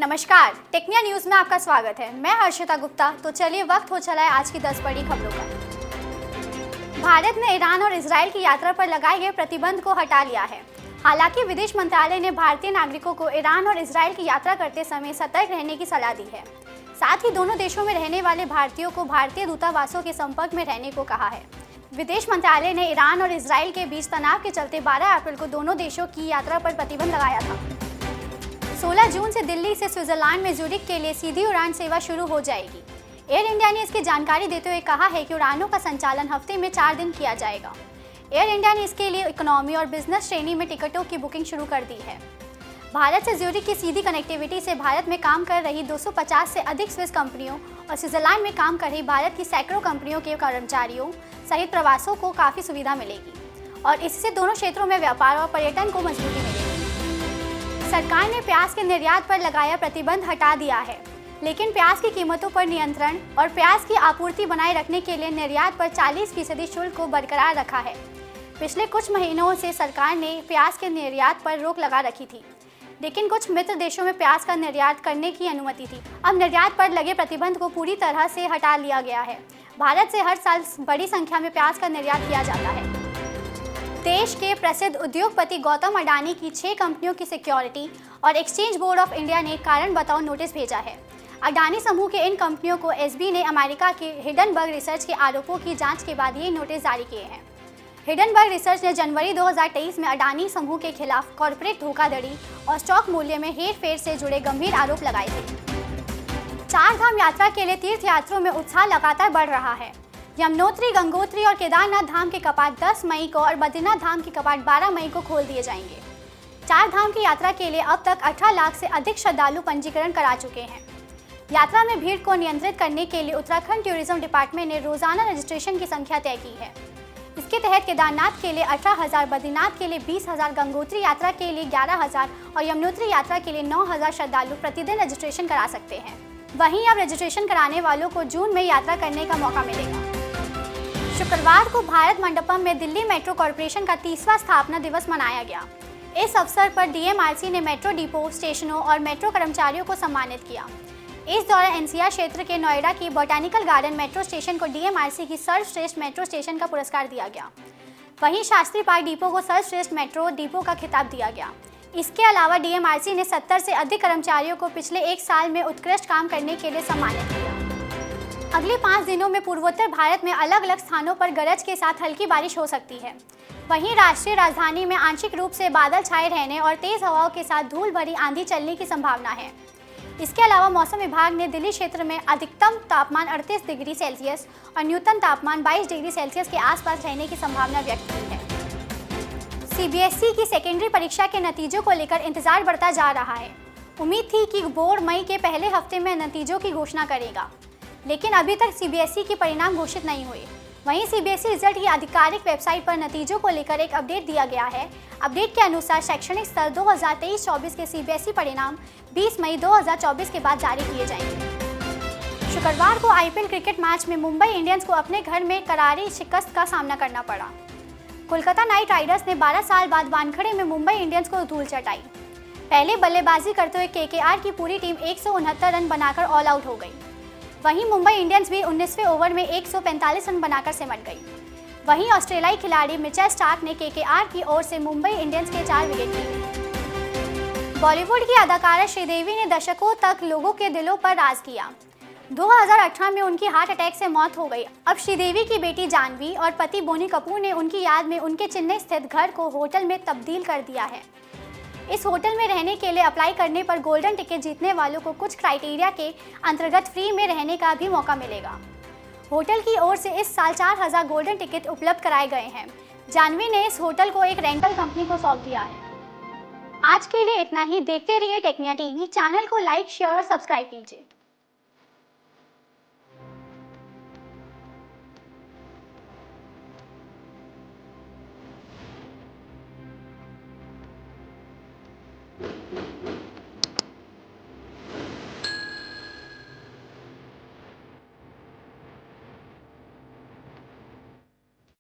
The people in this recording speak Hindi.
नमस्कार, टेक्निया न्यूज में आपका स्वागत है। मैं हर्षिता गुप्ता। तो चलिए वक्त हो चला है आज की 10 बड़ी खबरों का। भारत ने ईरान और इजराइल की यात्रा पर लगाए गए प्रतिबंध को हटा लिया है। हालांकि विदेश मंत्रालय ने भारतीय नागरिकों को ईरान और इजराइल की यात्रा करते समय सतर्क रहने की सलाह दी है। साथ ही दोनों देशों में रहने वाले भारतीयों को भारतीय दूतावासों के संपर्क में रहने को कहा है। विदेश मंत्रालय ने ईरान और इजराइल के बीच तनाव के चलते 12 अप्रैल को दोनों देशों की यात्रा पर प्रतिबंध लगाया था। 16 जून से दिल्ली से स्विट्जरलैंड में ज़ुरिक के लिए सीधी उड़ान सेवा शुरू हो जाएगी। एयर इंडिया ने इसकी जानकारी देते हुए कहा है कि उड़ानों का संचालन हफ्ते में 4 दिन किया जाएगा। एयर इंडिया ने इसके लिए इकोनॉमी और बिजनेस श्रेणी में टिकटों की बुकिंग शुरू कर दी है। भारत से ज़ुरिक की सीधी कनेक्टिविटी से भारत में काम कर रही 250 से अधिक स्विस कंपनियों और स्विट्जरलैंड में काम कर रही भारत की सैकड़ों कंपनियों के कर्मचारियों सहित प्रवासियों को काफ़ी सुविधा मिलेगी और इससे दोनों क्षेत्रों में व्यापार और पर्यटन को मजबूती मिलेगी। सरकार ने प्याज के निर्यात पर लगाया प्रतिबंध हटा दिया है, लेकिन प्याज की कीमतों पर नियंत्रण और प्याज की आपूर्ति बनाए रखने के लिए निर्यात पर 40% शुल्क को बरकरार रखा है। पिछले कुछ महीनों से सरकार ने प्याज के निर्यात पर रोक लगा रखी थी, लेकिन कुछ मित्र देशों में प्याज का निर्यात करने की अनुमति थी। अब निर्यात पर लगे प्रतिबंध को पूरी तरह से हटा लिया गया है। भारत से हर साल बड़ी संख्या में प्याज का निर्यात किया जाता है। देश के प्रसिद्ध उद्योगपति गौतम अडानी की 6 कंपनियों की सिक्योरिटी और एक्सचेंज बोर्ड ऑफ इंडिया ने कारण बताओ नोटिस भेजा है। अडानी समूह के इन कंपनियों को एसबी ने अमेरिका के हिडनबर्ग रिसर्च के आरोपों की जांच के बाद ये नोटिस जारी किए हैं। हिडनबर्ग रिसर्च ने जनवरी 2023 में अडानी समूह के खिलाफ कॉर्पोरेट धोखाधड़ी और स्टॉक मूल्य में हेरफेर से जुड़े गंभीर आरोप लगाए थे। 4 धाम यात्रा के लिए तीर्थयात्रियों में उत्साह लगातार बढ़ रहा है। यमुनोत्री, गंगोत्री और केदारनाथ धाम के कपाट 10 मई को और बद्रीनाथ धाम के कपाट 12 मई को खोल दिए जाएंगे। 4 धाम की यात्रा के लिए अब तक 18 लाख से अधिक श्रद्धालु पंजीकरण करा चुके हैं। यात्रा में भीड़ को नियंत्रित करने के लिए उत्तराखंड टूरिज्म डिपार्टमेंट ने रोजाना रजिस्ट्रेशन की संख्या तय की है। इसके तहत केदारनाथ के लिए 18,000, बद्रीनाथ के लिए 20,000, गंगोत्री यात्रा के लिए 11,000 और यमुनोत्री यात्रा के लिए 9,000 श्रद्धालु प्रतिदिन रजिस्ट्रेशन करा सकते हैं। वहीं अब रजिस्ट्रेशन कराने वालों को जून में यात्रा करने का मौका मिलेगा। शुक्रवार को भारत मंडपम में दिल्ली मेट्रो कॉरपोरेशन का 30वां स्थापना दिवस मनाया गया। इस अवसर पर डीएमआरसी ने मेट्रो डिपो, स्टेशनों और मेट्रो कर्मचारियों को सम्मानित किया। इस दौरान एनसीआर क्षेत्र के नोएडा की बॉटैनिकल गार्डन मेट्रो स्टेशन को डीएमआरसी की सर्वश्रेष्ठ मेट्रो स्टेशन का पुरस्कार दिया गया। वहीं शास्त्री पार्क डिपो को सर्वश्रेष्ठ मेट्रो डिपो का खिताब दिया गया। इसके अलावा डीएमआरसी ने 70 से अधिक कर्मचारियों को पिछले 1 साल में उत्कृष्ट काम करने के लिए सम्मानित किया। अगले 5 दिनों में पूर्वोत्तर भारत में अलग अलग स्थानों पर गरज के साथ हल्की बारिश हो सकती है। वहीं राष्ट्रीय राजधानी में आंशिक रूप से बादल छाए रहने और तेज हवाओं के साथ धूल भरी आंधी चलने की संभावना है। इसके अलावा मौसम विभाग ने दिल्ली क्षेत्र में अधिकतम तापमान 38 डिग्री सेल्सियस और न्यूनतम तापमान 22 डिग्री सेल्सियस के आसपास रहने की संभावना व्यक्त की है। सीबीएसई की सेकेंडरी परीक्षा के नतीजों को लेकर इंतजार बढ़ता जा रहा है। उम्मीद थी कि बोर्ड मई के पहले हफ्ते में नतीजों की घोषणा करेगा, लेकिन अभी तक सीबीएसई के परिणाम घोषित नहीं हुए। वहीं सीबीएसई रिजल्ट की आधिकारिक वेबसाइट पर नतीजों को लेकर एक अपडेट दिया गया है। अपडेट के अनुसार शैक्षणिक स्तर 2023-24 के सीबीएसई परिणाम 20 मई 2024 के बाद जारी किए जाएंगे। शुक्रवार को आईपीएल क्रिकेट मैच में मुंबई इंडियंस को अपने घर में करारी शिकस्त का सामना करना पड़ा। कोलकाता नाइट राइडर्स ने 12 साल बाद वानखेड़े में मुंबई इंडियंस को धूल चटाई। पहले बल्लेबाजी करते हुए केकेआर की पूरी टीम 169 रन बनाकर ऑल आउट हो गई। वहीं मुंबई इंडियंस भी 19वें ओवर में 145 रन बनाकर सिमट गई। वहीं ऑस्ट्रेलियाई खिलाड़ी मिचेल स्टार्क ने केकेआर की ओर से मुंबई इंडियंस के 4 विकेट लिए। बॉलीवुड की अदाकारा श्रीदेवी ने दशकों तक लोगों के दिलों पर राज किया। 2018 में उनकी हार्ट अटैक से मौत हो गई। अब श्रीदेवी की बेटी जानवी और पति बोनी कपूर ने उनकी याद में उनके चेन्नई स्थित घर को होटल में तब्दील कर दिया है। इस होटल में रहने के लिए अप्लाई करने पर गोल्डन टिकट जीतने वालों को कुछ क्राइटेरिया के अंतर्गत फ्री में रहने का भी मौका मिलेगा। होटल की ओर से इस साल 4,000 गोल्डन टिकट उपलब्ध कराए गए हैं। जानवी ने इस होटल को एक रेंटल कंपनी को सौंप दिया है। आज के लिए इतना ही। देखते रहिए टेक्निया टीवी। चैनल को लाइक, शेयर और सब्सक्राइब कीजिए।